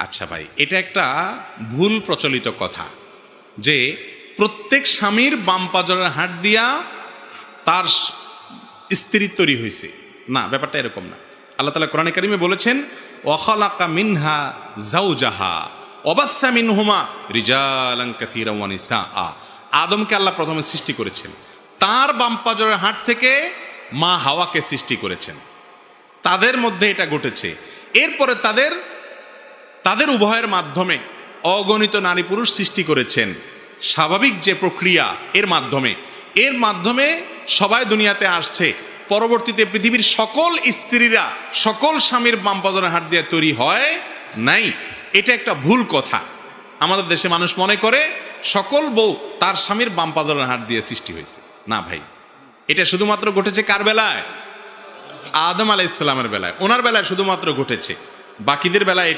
আচ্ছা ভাই, এটা একটা ভুল প্রচলিত কথা যে প্রত্যেক স্বামীর বাম পাজরের হাড় দিয়া তার স্ত্রী তৈরি হয়েছে। না, ব্যাপারটা এরকম না। আল্লাহ তাআলা কোরআনে কারিমে বলেছেন, ওয়াখালাকা মিনহা যাওজাহা ওয়াবাসসা মিনহুমা রিজালান কাসীরান ওয়া নিসাআ। আদমকে আল্লাহ প্রথমে সৃষ্টি করেছেন, তার বাম পাজরের হাড় থেকে মা হাওয়াকে সৃষ্টি করেছেন। তাদের মধ্যে এটা ঘটেছে। এরপরে তাদের উভয়ের মাধ্যমে অগণিত নারী পুরুষ সৃষ্টি করেছেন। স্বাভাবিক যে প্রক্রিয়া, এর মাধ্যমে সবাই দুনিয়াতে আসছে। পরবর্তীতে পৃথিবীর সকল স্ত্রীরা সকল স্বামীর বাম পাজরের হাড় দিয়ে তৈরি হয় নাই। এটা একটা ভুল কথা। আমাদের দেশে মানুষ মনে করে সকল বউ তার স্বামীর বাম পাজরের হাড় দিয়ে সৃষ্টি হয়েছে। না ভাই, এটা শুধুমাত্র ঘটেছে কার বেলায়? আদম আলাইহিস সালামের বেলায়। ওনার বেলায় শুধুমাত্র ঘটেছে, বাকিদের বেলায়